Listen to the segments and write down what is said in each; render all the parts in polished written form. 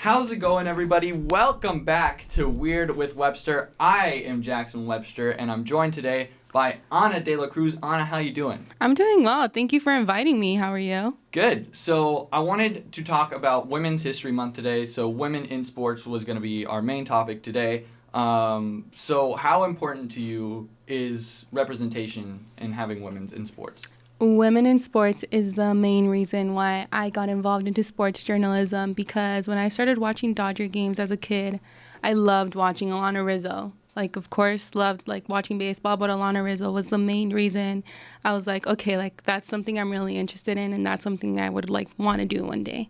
How's it going, everybody? Welcome back to Weird with Webster. I am Jackson Webster, and I'm joined today by Anna De La Cruz. Anna, how you doing? I'm doing well. Thank you for inviting me. How are you? Good. So I wanted to talk about Women's History Month today. So women in sports was going to be our main topic today. So how important to you is representation in having women's in sports? Women in sports is the main reason why I got involved into sports journalism, because when I started watching Dodger games as a kid, I loved watching Alana Rizzo. Of course, loved watching baseball, but Alana Rizzo was the main reason. I was like, okay, that's something I'm really interested in, and that's something I would want to do one day.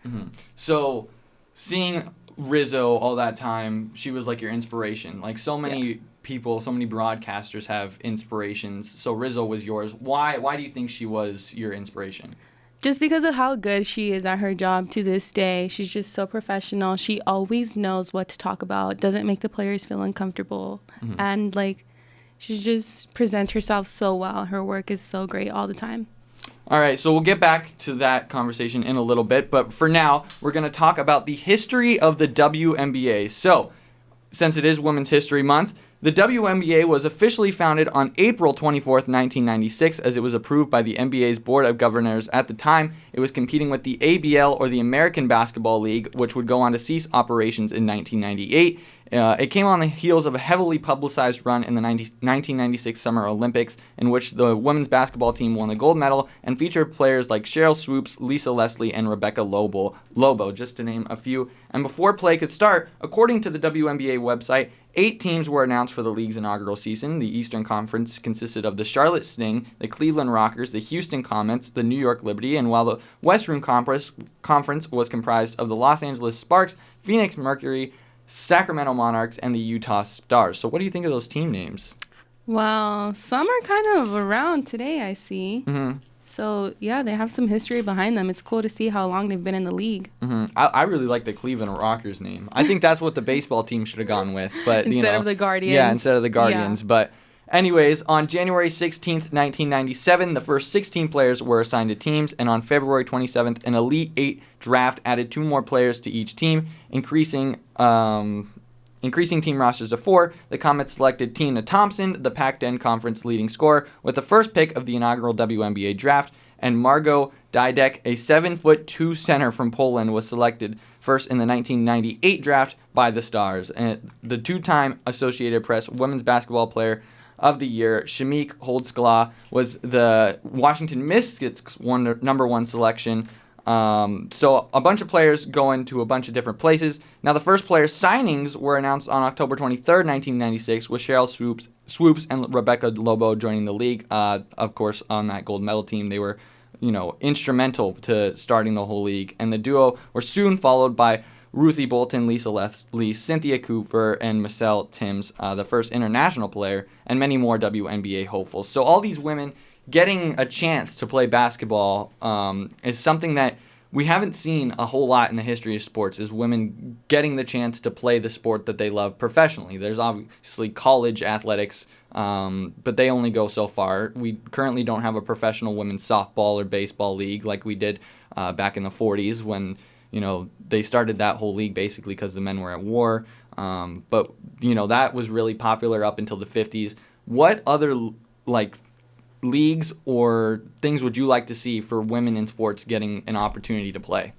Mm-hmm. So seeing Rizzo all that time, she was your inspiration. So many people, so many broadcasters have inspirations. So Rizzo was yours. Why do you think she was your inspiration? Just because of how good she is at her job to this day. She's just so professional. She always knows what to talk about, doesn't make the players feel uncomfortable. Mm-hmm. And she just presents herself so well. Her work is so great all the time. All right, so we'll get back to that conversation in a little bit, but for now, we're going to talk about the history of the WNBA. So, since it is Women's History Month, the WNBA was officially founded on April 24th, 1996, as it was approved by the NBA's Board of Governors. At the time, it was competing with the ABL, or the American Basketball League, which would go on to cease operations in 1998. It came on the heels of a heavily publicized run in the 1996 Summer Olympics, in which the women's basketball team won the gold medal and featured players like Cheryl Swoops, Lisa Leslie, and Rebecca Lobo, just to name a few. And before play could start, according to the WNBA website, 8 teams were announced for the league's inaugural season. The Eastern Conference consisted of the Charlotte Sting, the Cleveland Rockers, the Houston Comets, the New York Liberty, and while the Western Conference was comprised of the Los Angeles Sparks, Phoenix Mercury, Sacramento Monarchs, and the Utah Stars. So what do you think of those team names? Well, some are kind of around today, I see. Mm-hmm. So, yeah, they have some history behind them. It's cool to see how long they've been in the league. Mm-hmm. I really like the Cleveland Rockers name. I think that's what the baseball team should have gone with. But instead of the Guardians. Yeah, instead of the Guardians. Yeah. But anyways, on January 16th, 1997, the first 16 players were assigned to teams, and on February 27th, an Elite 8 draft added 2 more players to each team, increasing team rosters to 4. The Comets selected Tina Thompson, the Pac-10 Conference leading scorer, with the first pick of the inaugural WNBA draft, and Margot Didek, a 7'2" center from Poland, was selected first in the 1998 draft by the Stars. And the 2-time Associated Press Women's Basketball Player of the Year, Shamik Holdskala, was the Washington Mystics' number 1 selection. So a bunch of players going to a bunch of different places. Now, the first player signings were announced on October 23rd, 1996, with Cheryl Swoops and Rebecca Lobo joining the league. Of course, on that gold medal team, they were, instrumental to starting the whole league. And the duo were soon followed by Ruthie Bolton, Lisa Leslie, Cynthia Cooper, and Michelle Timms, the first international player, and many more WNBA hopefuls. So all these women getting a chance to play basketball is something that we haven't seen a whole lot in the history of sports, is women getting the chance to play the sport that they love professionally. There's obviously college athletics, but they only go so far. We currently don't have a professional women's softball or baseball league like we did back in the 40s when, they started that whole league basically because the men were at war. But, that was really popular up until the 50s. What other, leagues or things would you like to see for women in sports getting an opportunity to play?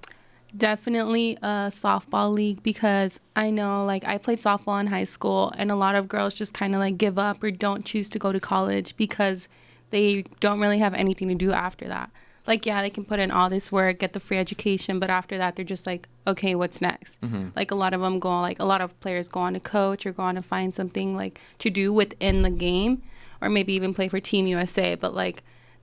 Definitely a softball league, because I know I played softball in high school, and a lot of girls just kind of give up or don't choose to go to college because they don't really have anything to do after that. They can put in all this work, get the free education, but after that they're just okay, what's next? Mm-hmm. A lot of them a lot of players go on to coach or go on to find something to do within the game, or maybe even play for Team USA, but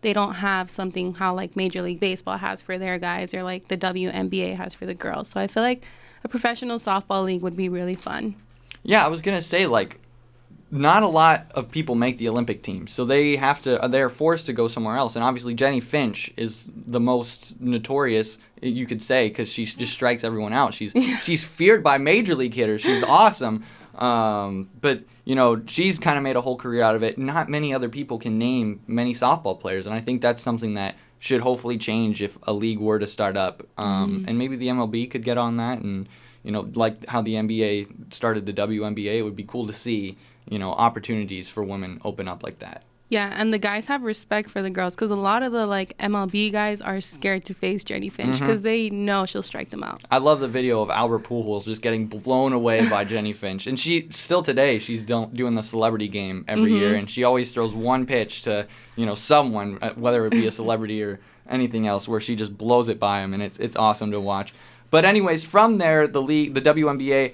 they don't have something how Major League Baseball has for their guys, or the WNBA has for the girls. So I feel like a professional softball league would be really fun. Yeah, I was gonna say not a lot of people make the Olympic team, so they're forced to go somewhere else. And obviously Jenny Finch is the most notorious, you could say, because she just strikes everyone out. She's feared by major league hitters. She's awesome. But she's kind of made a whole career out of it. Not many other people can name many softball players, and I think that's something that should hopefully change if a league were to start up. And maybe the MLB could get on that and like how the NBA started the WNBA, it would be cool to see, opportunities for women open up like that. Yeah, and the guys have respect for the girls because a lot of the MLB guys are scared to face Jenny Finch because they know she'll strike them out. I love the video of Albert Pujols just getting blown away by Jenny Finch, and she still today she's doing the celebrity game every year, and she always throws one pitch to someone, whether it be a celebrity or anything else, where she just blows it by him, and it's awesome to watch. But anyways, from there, the WNBA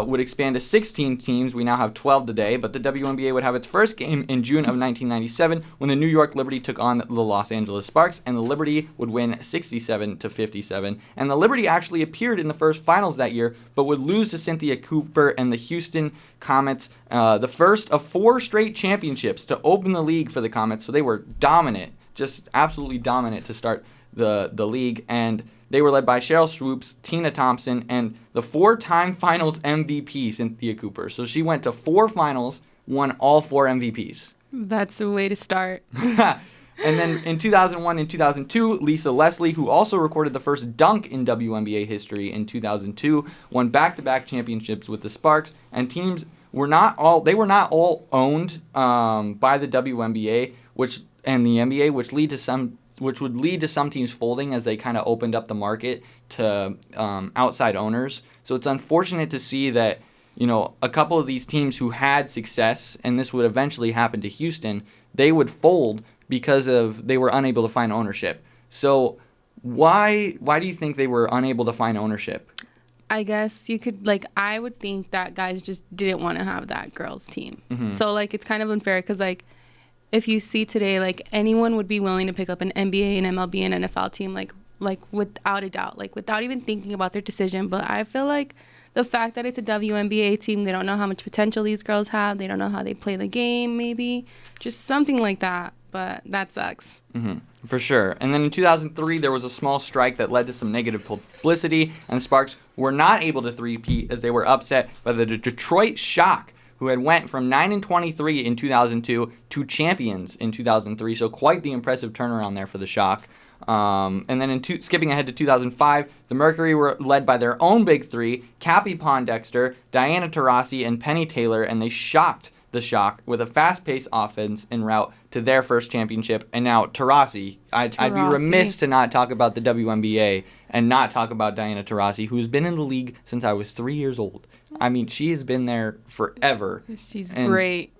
would expand to 16 teams. We now have 12 today, but the WNBA would have its first game in June of 1997 when the New York Liberty took on the Los Angeles Sparks, and the Liberty would win 67-57. And the Liberty actually appeared in the first finals that year, but would lose to Cynthia Cooper and the Houston Comets, the first of 4 straight championships to open the league for the Comets. So they were dominant, just absolutely dominant to start the league, and they were led by Cheryl Swoops, Tina Thompson, and the 4-time finals MVP, Cynthia Cooper. So she went to 4 finals, won all 4 MVPs. That's the way to start. And then in 2001 and 2002, Lisa Leslie, who also recorded the first dunk in WNBA history in 2002, won back-to-back championships with the Sparks, and teams were not all owned by the WNBA, and the NBA, which would lead to some teams folding as they kind of opened up the market to outside owners. So it's unfortunate to see that, a couple of these teams who had success, and this would eventually happen to Houston, they would fold because they were unable to find ownership. So why do you think they were unable to find ownership? I guess you could, I would think that guys just didn't want to have that girls team. So, it's kind of unfair because, if you see today, anyone would be willing to pick up an NBA, an MLB, and NFL team, without a doubt, without even thinking about their decision. But I feel like the fact that it's a WNBA team, they don't know how much potential these girls have. They don't know how they play the game, maybe. Just something like that. But that sucks. For sure. And then in 2003, there was a small strike that led to some negative publicity, and the Sparks were not able to three-peat as they were upset by the Detroit Shock, who had went from 9-23 in 2002 to champions in 2003. So quite the impressive turnaround there for the Shock. And then skipping ahead to 2005, the Mercury were led by their own big three, Cappie Pondexter, Diana Taurasi, and Penny Taylor, and they shocked the Shock with a fast-paced offense en route to their first championship. And now Taurasi, I'd be remiss to not talk about the WNBA and not talk about Diana Taurasi, who's been in the league since I was 3 years old. I mean, she has been there forever. She's great.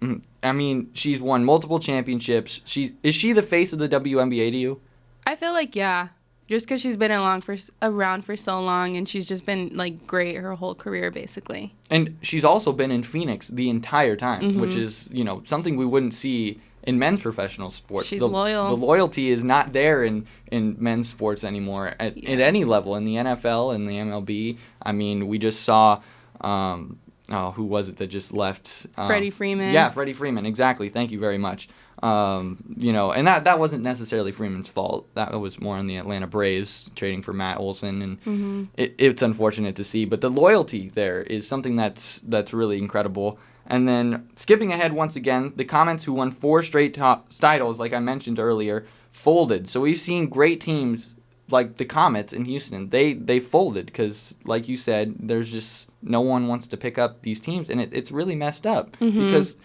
I mean, she's won multiple championships. Is she the face of the WNBA to you? I feel like, yeah. Just because she's been around for so long, and she's just been, great her whole career, basically. And she's also been in Phoenix the entire time, which is, something we wouldn't see in men's professional sports. She's loyal. The loyalty is not there in men's sports anymore at any level. In the NFL and the MLB, I mean, we just saw... who was it that just left? Freddie Freeman. Yeah, Freddie Freeman. Exactly. Thank you very much. And that wasn't necessarily Freeman's fault. That was more on the Atlanta Braves trading for Matt Olson, and it's unfortunate to see. But the loyalty there is something that's really incredible. And then skipping ahead once again, the Comets, who won 4 straight titles, like I mentioned earlier, folded. So we've seen great teams like the Comets in Houston. They folded because, like you said, there's just no one wants to pick up these teams, and it's really messed up because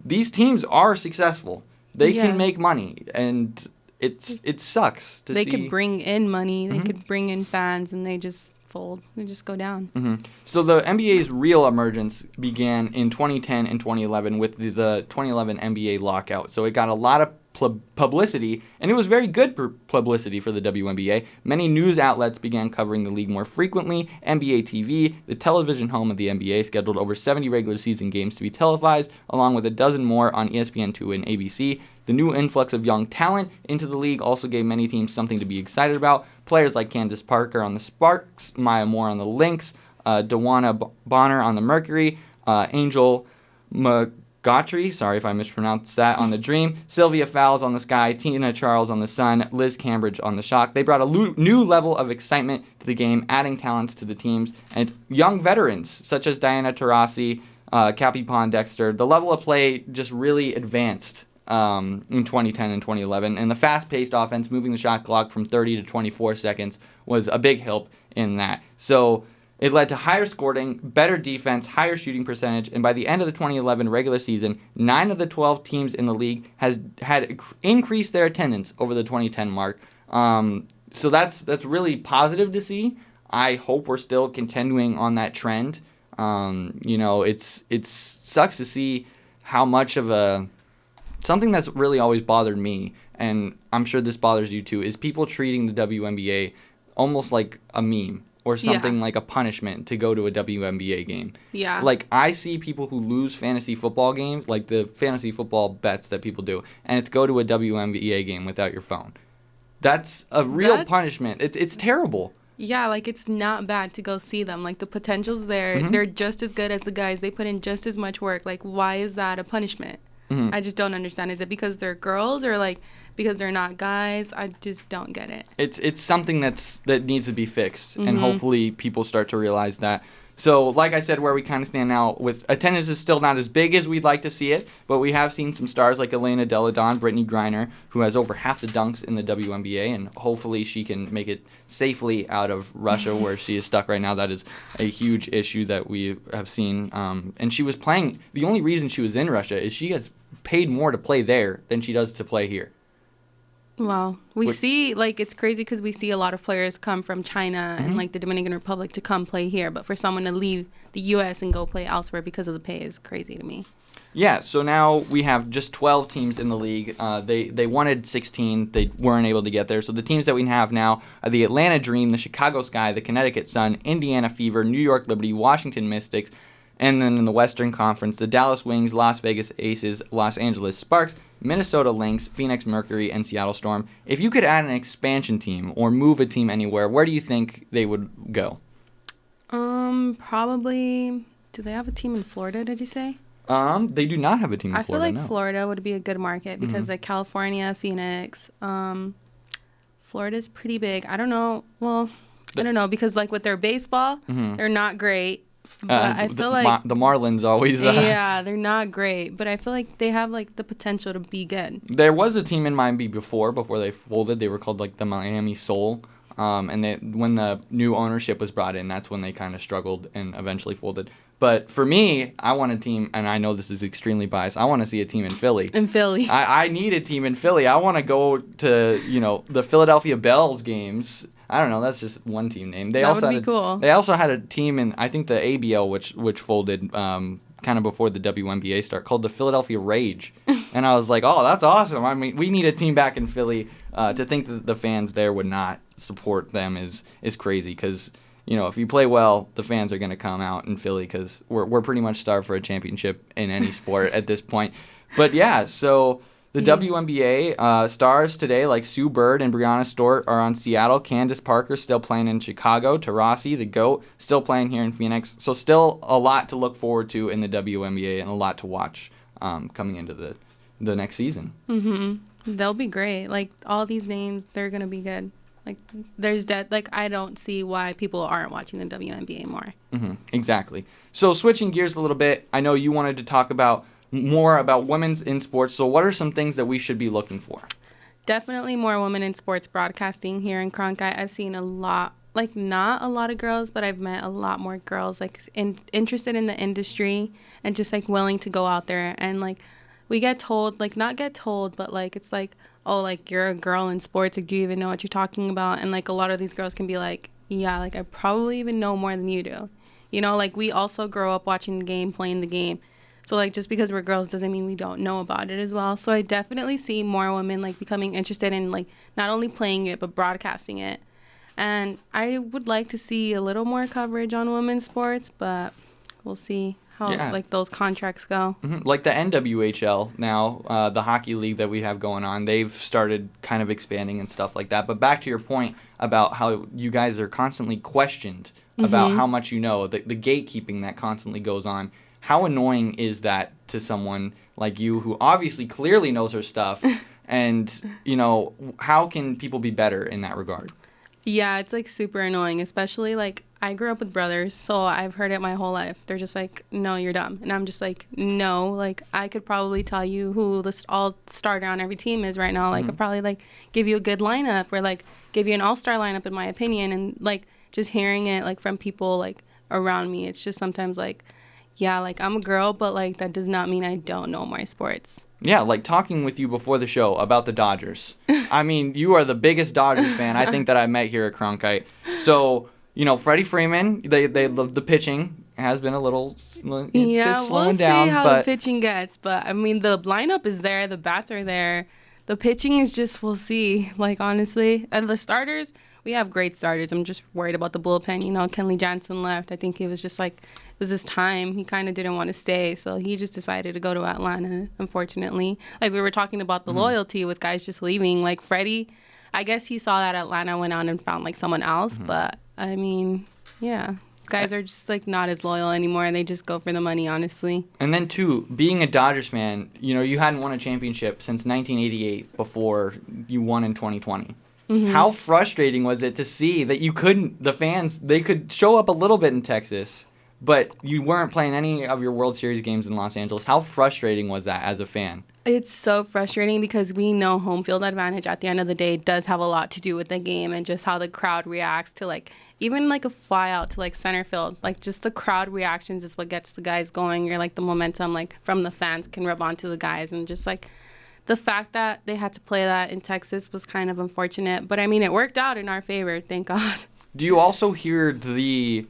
these teams are successful. They can make money, and it sucks to see. They could bring in money. They could bring in fans, and they just fold. They just go down. So the NBA's real emergence began in 2010 and 2011 with the 2011 NBA lockout. So it got a lot of publicity, and it was very good publicity for the WNBA. Many news outlets began covering the league more frequently. NBA TV, the television home of the NBA, scheduled over 70 regular season games to be televised, along with a dozen more on ESPN2 and ABC. The new influx of young talent into the league also gave many teams something to be excited about. Players like Candace Parker on the Sparks, Maya Moore on the Lynx, Dewana Bonner on the Mercury, Angel Gautry, sorry if I mispronounced that, on the Dream, Sylvia Fowles on the Sky, Tina Charles on the Sun, Liz Cambridge on the Shock. They brought a new level of excitement to the game, adding talents to the teams, and young veterans such as Diana Taurasi, Cappie Pondexter. The level of play just really advanced in 2010 and 2011, and the fast-paced offense, moving the shot clock from 30 to 24 seconds, was a big help in that. So It led to higher scoring, better defense, higher shooting percentage, and by the end of the 2011 regular season, 9 of the 12 teams in the league had increased their attendance over the 2010 mark. So that's really positive to see. I hope we're still continuing on that trend. It sucks to see how much of something that's really always bothered me, and I'm sure this bothers you too, is people treating the WNBA almost like a meme or something like a punishment to go to a WNBA game. Yeah. Like, I see people who lose fantasy football games, like the fantasy football bets that people do, and it's go to a WNBA game without your phone. That's a real punishment. It's terrible. Yeah, like, it's not bad to go see them. Like, the potential's there. Mm-hmm. They're just as good as the guys. They put in just as much work. Like, why is that a punishment? Mm-hmm. I just don't understand. Is it because they're girls or, like, because they're not guys? I just don't get it. It's something that needs to be fixed, Mm-hmm. and hopefully people start to realize that. So, like I said, where we kind of stand now, with attendance is still not as big as we'd like to see it, but we have seen some stars like Elena Delle Donne, Brittany Griner, who has over half the dunks in the WNBA, and hopefully she can make it safely out of Russia, where she is stuck right now. That is a huge issue that we have seen. And she was playing, the only reason she was in Russia is she gets paid more to play there than she does to play here. Wow. We see, like, it's crazy because we see a lot of players come from China and, like, the Dominican Republic to come play here. But for someone to leave the U.S. and go play elsewhere because of the pay is crazy to me. Yeah, so now we have just 12 teams in the league. They wanted 16. They weren't able to get there. So the teams that we have now are the Atlanta Dream, the Chicago Sky, the Connecticut Sun, Indiana Fever, New York Liberty, Washington Mystics, and then in the Western Conference, the Dallas Wings, Las Vegas Aces, Los Angeles Sparks, Minnesota Lynx, Phoenix Mercury, and Seattle Storm. If you could add an expansion team or move a team anywhere, where do you think they would go? Probably. Do they have a team in Florida, did you say? They do not have a team in Florida, I feel like Florida would be a good market because, like, California, Phoenix, Florida's pretty big. I don't know. Well, I don't know because, like, with their baseball, they're not great. But I feel like the Marlins always. Yeah, they're not great, but I feel like they have like the potential to be good. There was a team in Miami before they folded. They were called like the Miami Soul, and when the new ownership was brought in, that's when they kind of struggled and eventually folded. But for me, I want a team, and I know this is extremely biased. I want to see a team in Philly. In Philly, I need a team in Philly. I want to go to the Philadelphia Bells games. I don't know. That's just one team name. That would be cool. They also had a team in, I think, the ABL, which folded kind of before the WNBA start, called the Philadelphia Rage. And I was like, oh, that's awesome. I mean, we need a team back in Philly. To think that the fans there would not support them is crazy because, if you play well, the fans are going to come out in Philly because we're pretty much starved for a championship in any sport at this point. But, yeah, so... The WNBA stars today, like Sue Bird and Brianna Stewart, are on Seattle. Candace Parker still playing in Chicago. Taurasi, the GOAT, still playing here in Phoenix. So still a lot to look forward to in the WNBA and a lot to watch coming into the next season. Mm-hmm. They'll be great. Like, all these names, they're going to be good. Like, I don't see why people aren't watching the WNBA more. Mm-hmm. Exactly. So switching gears a little bit, I know you wanted to talk about more about women's in sports. So what are some things that we should be looking for? Definitely more women in sports broadcasting here in Cronkite. I've seen a lot, like not a lot of girls, but I've met a lot more girls like interested in the industry and just like willing to go out there. And like we get told, like not get told, but like it's like, oh, like you're a girl in sports. Like, do you even know what you're talking about? And like a lot of these girls can be like, yeah, like I probably even know more than you do. Like we also grow up watching the game, playing the game. So, like, just because we're girls doesn't mean we don't know about it as well. So I definitely see more women, like, becoming interested in, like, not only playing it, but broadcasting it. And I would like to see a little more coverage on women's sports, but we'll see how, like, those contracts go. Mm-hmm. Like the NWHL now, the hockey league that we have going on, they've started kind of expanding and stuff like that. But back to your point about how you guys are constantly questioned about how much you know, the gatekeeping that constantly goes on. How annoying is that to someone like you who obviously clearly knows her stuff? And, how can people be better in that regard? Yeah, it's like super annoying, especially like I grew up with brothers, so I've heard it my whole life. They're just like, no, you're dumb. And I'm just like, no, like I could probably tell you who the all-star on every team is right now. Like I'd probably like give you a good lineup or like give you an all-star lineup in my opinion. And like just hearing it like from people like around me. It's just sometimes like, yeah, like I'm a girl, but like that does not mean I don't know my sports. Yeah, like talking with you before the show about the Dodgers. I mean, you are the biggest Dodgers fan I think that I met here at Cronkite. So, Freddie Freeman, they love the pitching. Has been a little, it's slowing we'll down. See how but the pitching gets. But I mean, the lineup is there, the bats are there. The pitching is just, we'll see. Like, honestly. And the starters, we have great starters. I'm just worried about the bullpen. Kenley Jansen left. I think he was just like, it was his time. He kind of didn't want to stay. So he just decided to go to Atlanta, unfortunately. Like, we were talking about the loyalty with guys just leaving. Like, Freddie, I guess he saw that Atlanta went on and found, like, someone else. But, I mean, yeah. Guys are just, like, not as loyal anymore, and they just go for the money, honestly. And then, too, being a Dodgers fan, you hadn't won a championship since 1988 before you won in 2020. Mm-hmm. How frustrating was it to see that the fans, they could show up a little bit in Texas, but you weren't playing any of your World Series games in Los Angeles? How frustrating was that as a fan? It's so frustrating because we know home field advantage at the end of the day does have a lot to do with the game and just how the crowd reacts to, like, even like a fly out to like center field. Like, just the crowd reactions is what gets the guys going. You're like, the momentum like from the fans can rub onto the guys, and just like the fact that they had to play that in Texas was kind of unfortunate. But I mean, it worked out in our favor, thank God. Do you also hear the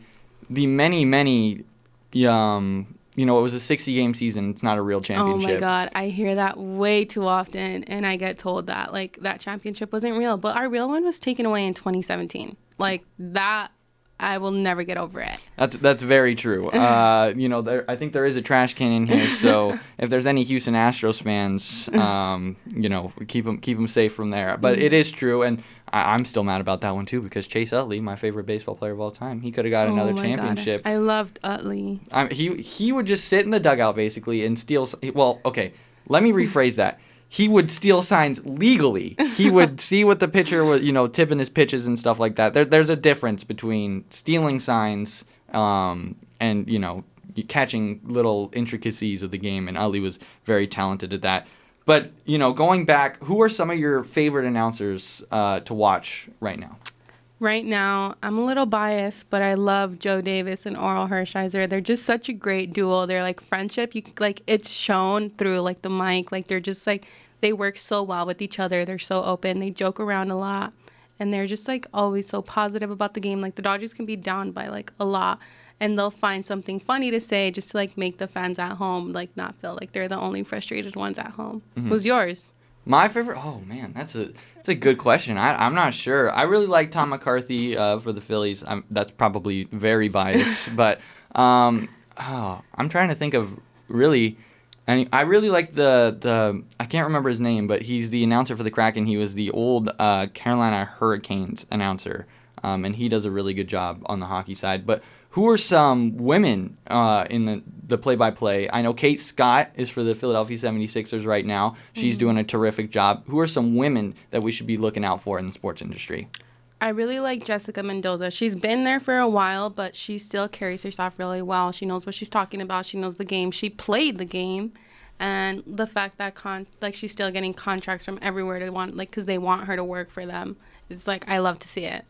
many it was a 60-game season. It's not a real championship. Oh, my God. I hear that way too often, and I get told that, like, that championship wasn't real. But our real one was taken away in 2017. Like, that, I will never get over it. That's very true. I think there is a trash can in here, so if there's any Houston Astros fans, keep them safe from there. But it is true, and I'm still mad about that one, too, because Chase Utley, my favorite baseball player of all time, he could have got another championship. God. I loved Utley. He would just sit in the dugout, basically, and steal... Well, okay, let me rephrase that. He would steal signs legally. He would see what the pitcher was, tipping his pitches and stuff like that. There's a difference between stealing signs and, catching little intricacies of the game, and Utley was very talented at that. But, going back, who are some of your favorite announcers to watch right now? Right now, I'm a little biased, but I love Joe Davis and Oral Hershiser. They're just such a great duo. They're like friendship. It's shown through like the mic. Like, they're just like, they work so well with each other. They're so open. They joke around a lot, and they're just like always so positive about the game. Like, the Dodgers can be down by like a lot, and they'll find something funny to say just to like make the fans at home like not feel like they're the only frustrated ones at home. Mm-hmm. Who's yours? My favorite? Oh man, that's a good question. I'm not sure. I really like Tom McCarthy for the Phillies. That's probably very biased, but I'm trying to think of really. I really like the I can't remember his name, but he's the announcer for the Kraken. He was the old Carolina Hurricanes announcer, and he does a really good job on the hockey side. But who are some women in the play-by-play? I know Kate Scott is for the Philadelphia 76ers right now. She's doing a terrific job. Who are some women that we should be looking out for in the sports industry? I really like Jessica Mendoza. She's been there for a while, but she still carries herself really well. She knows what she's talking about. She knows the game. She played the game. And the fact that she's still getting contracts from everywhere because they want her to work for them. It's like, I love to see it.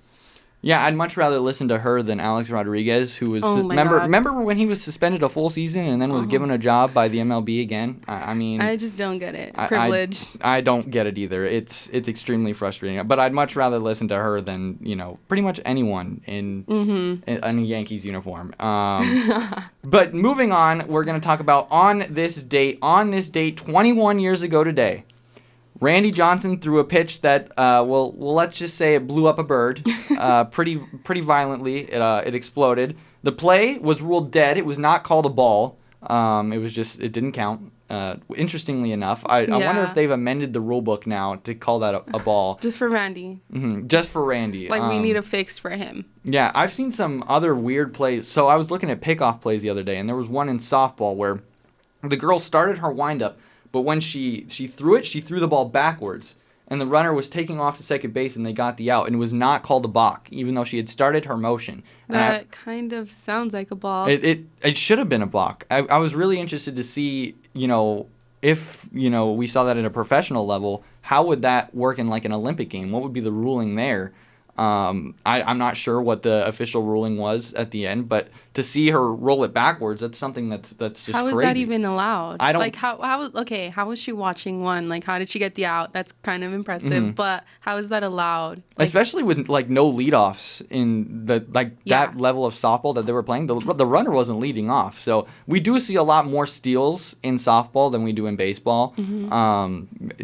Yeah, I'd much rather listen to her than Alex Rodriguez, who was remember when he was suspended a full season and then was given a job by the MLB again? I mean, I just don't get it. Privilege. I don't get it either. It's extremely frustrating. But I'd much rather listen to her than pretty much anyone in a Yankees uniform. But moving on, we're going to talk about on this date, 21 years ago today. Randy Johnson threw a pitch that, well, let's just say it blew up a bird pretty violently. It exploded. The play was ruled dead. It was not called a ball. It didn't count. Interestingly enough, I wonder if they've amended the rule book now to call that a ball. Just for Randy. Mm-hmm, just for Randy. Like, we need a fix for him. Yeah, I've seen some other weird plays. So I was looking at pickoff plays the other day, and there was one in softball where the girl started her windup, but when she threw it, she threw the ball backwards. And the runner was taking off to second base, and they got the out. And it was not called a balk, even though she had started her motion. That kind of sounds like a balk. It should have been a balk. I was really interested to see, if, we saw that at a professional level, how would that work in, like, an Olympic game? What would be the ruling there? I'm not sure what the official ruling was at the end, but to see her roll it backwards, that's something that's just How is crazy. that even allowed? I don't like how was she watching one? Like, how did she get the out? That's kind of impressive, but how is that allowed? Like, especially with like no leadoffs in the that level of softball that they were playing. The runner wasn't leading off, so we do see a lot more steals in softball than we do in baseball.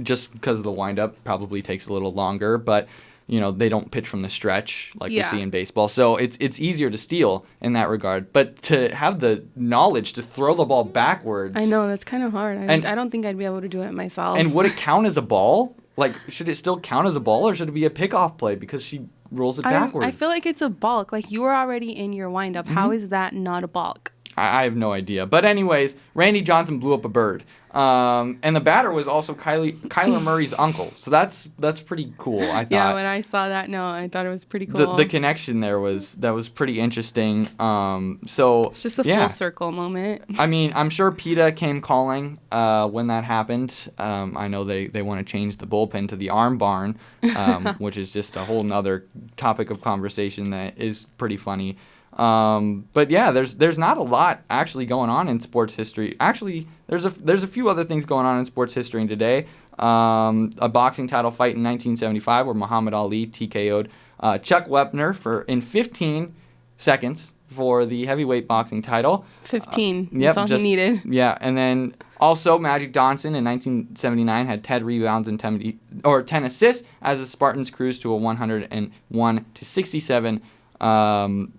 Just because the windup probably takes a little longer, but they don't pitch from the stretch like we see in baseball, so it's easier to steal in that regard. But to have the knowledge to throw the ball backwards, I know that's kind of hard. I don't think I'd be able to do it myself. And would it count as a ball? Like, should it still count as a ball, or should it be a pickoff play because she rolls it backwards? I feel like it's a balk. Like, you were already in your windup. How is that not a balk? I have no idea. But anyways, Randy Johnson blew up a bird. And the batter was also Kyler Murray's uncle. So that's pretty cool, I thought. Yeah, when I saw that, I thought it was pretty cool. The connection there was pretty interesting. So it's just a full circle moment. I mean, I'm sure PETA came calling when that happened. I know they want to change the bullpen to the arm barn, which is just a whole nother topic of conversation that is pretty funny. But yeah, there's not a lot actually going on in sports history. Actually, there's a few other things going on in sports history today. A boxing title fight in 1975 where Muhammad Ali TKO'd Chuck Wepner in 15 seconds for the heavyweight boxing title. 15. That's all he needed. Yeah, and then also Magic Johnson in 1979 had 10 rebounds and 10 assists as the Spartans cruised to a 101-67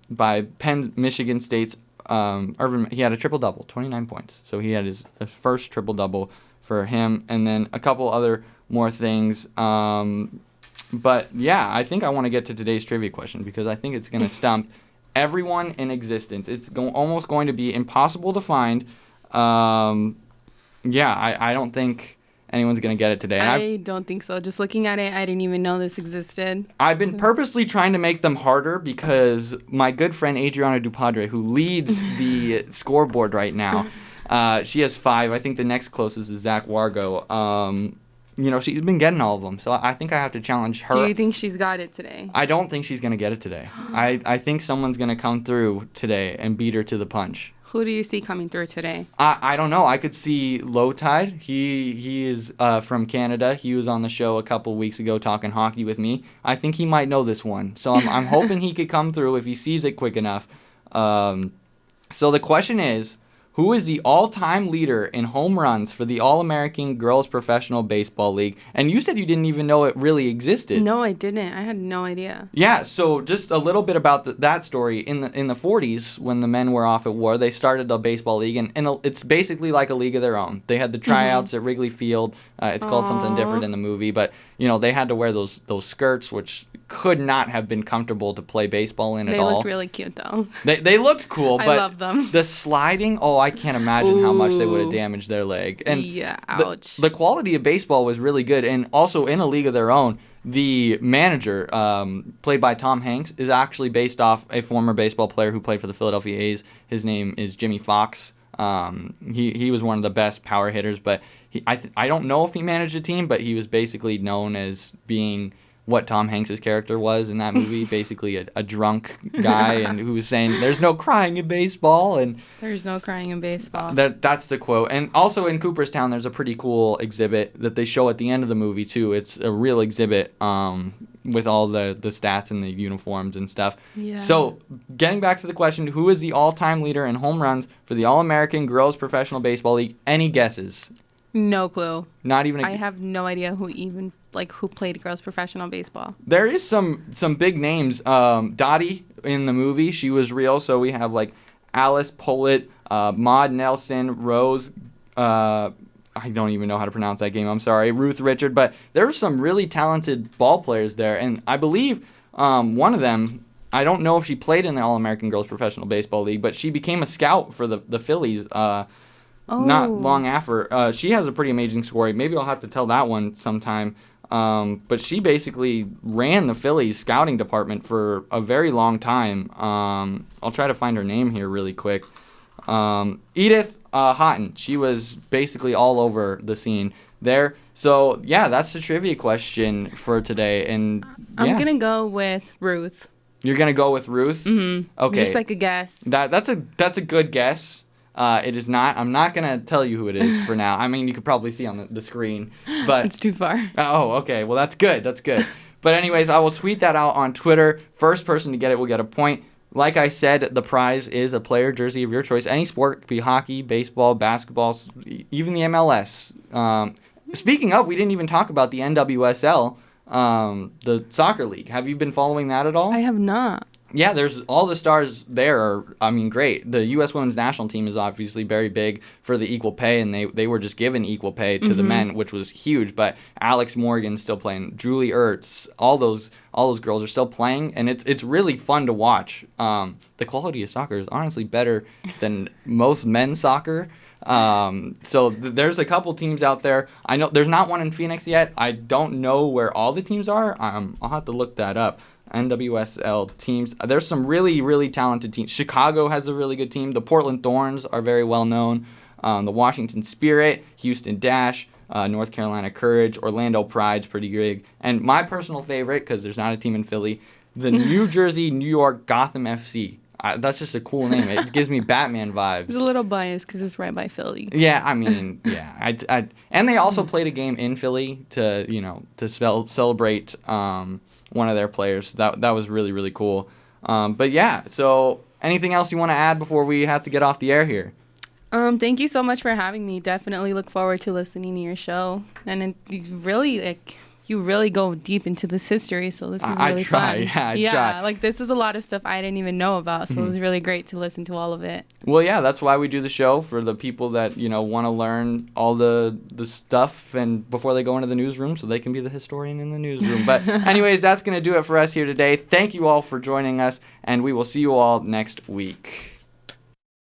by Penn Michigan State's Irvin. He had a triple-double, 29 points. So he had his first triple-double for him, and then a couple other more things. But yeah, I think I want to get to today's trivia question because I think it's going to stump everyone in existence. It's almost going to be impossible to find. I don't think anyone's going to get it today. And I don't think so. Just looking at it, I didn't even know this existed. I've been purposely trying to make them harder because my good friend Adriana Dupadre, who leads the scoreboard right now, she has 5. I think the next closest is Zach Wargo. She's been getting all of them, so I think I have to challenge her. Do you think she's got it today? I don't think she's going to get it today. I think someone's going to come through today and beat her to the punch. Who do you see coming through today? I don't know. I could see Low Tide. He is from Canada. He was on the show a couple weeks ago talking hockey with me. I think he might know this one. So I'm hoping he could come through if he sees it quick enough. So the question is, who is the all-time leader in home runs for the All-American Girls Professional Baseball League? And you said you didn't even know it really existed. No, I didn't. I had no idea. Yeah, so just a little bit about that story. In the 40s, when the men were off at war, they started a baseball league, and it's basically like a league of their own. They had the tryouts at Wrigley Field. It's called something different in the movie, but they had to wear those skirts, which could not have been comfortable to play baseball in at all. They looked really cute, though. They looked cool, but I love them. The sliding, I can't imagine how much they would have damaged their leg. And yeah, ouch. The quality of baseball was really good, and also in a league of their own, the manager, played by Tom Hanks, is actually based off a former baseball player who played for the Philadelphia A's. His name is Jimmy Fox. He was one of the best power hitters, but I don't know if he managed a team, but he was basically known as being what Tom Hanks' character was in that movie, basically a drunk guy and who was saying, "There's no crying in baseball," and there's no crying in baseball. That's the quote. And also in Cooperstown, there's a pretty cool exhibit that they show at the end of the movie too. It's a real exhibit with all the stats and the uniforms and stuff. Yeah. So getting back to the question, who is the all-time leader in home runs for the All-American Girls Professional Baseball League? Any guesses? No clue. Not even. I have no idea who played girls professional baseball. There is some big names. Dottie in the movie, she was real. So we have like Alice Pollitt, Maud Nelson, Rose. I don't even know how to pronounce that game. I'm sorry, Ruth Richard. But there were some really talented ball players there, and I believe one of them. I don't know if she played in the All-American Girls Professional Baseball League, but she became a scout for the Phillies. Not long after. She has a pretty amazing story. Maybe I'll have to tell that one sometime. But she basically ran the Phillies scouting department for a very long time. I'll try to find her name here really quick. Edith Houghton. She was basically all over the scene. there. So, yeah, that's the trivia question for today. And I'm going to go with Ruth. You're going to go with Ruth? Mm-hmm. Okay. Just like a guess. That's a good guess. It is not. I'm not going to tell you who it is for now. I mean, you could probably see on the screen. But it's too far. Oh, okay. Well, that's good. But anyways, I will tweet that out on Twitter. First person to get it will get a point. Like I said, the prize is a player jersey of your choice. Any sport, could be hockey, baseball, basketball, even the MLS. Speaking of, we didn't even talk about the NWSL, the soccer league. Have you been following that at all? I have not. Yeah, there's all the stars there are, great. The U.S. women's national team is obviously very big for the equal pay, and they were just given equal pay to the men, which was huge. But Alex Morgan's still playing, Julie Ertz, all those girls are still playing, and it's really fun to watch. The quality of soccer is honestly better than most men's soccer. So there's a couple teams out there. I know there's not one in Phoenix yet. I don't know where all the teams are. I'll have to look that up. NWSL teams. There's some really, really talented teams. Chicago has a really good team. The Portland Thorns are very well known. The Washington Spirit, Houston Dash, North Carolina Courage, Orlando Pride's pretty big. And my personal favorite, because there's not a team in Philly, the New Jersey, New York Gotham FC. That's just a cool name. It gives me Batman vibes. It's a little biased because it's right by Philly. Yeah, yeah. And they also played a game in Philly to celebrate one of their players. That was really, really cool. But yeah, so anything else you want to add before we have to get off the air here? Thank you so much for having me. Definitely look forward to listening to your show. And you really go deep into this history, so this is really fun. I try. Like this is a lot of stuff I didn't even know about, so it was really great to listen to all of it. Well, yeah, that's why we do the show, for the people that want to learn all the stuff and before they go into the newsroom, so they can be the historian in the newsroom. But anyways, that's going to do it for us here today. Thank you all for joining us, and we will see you all next week.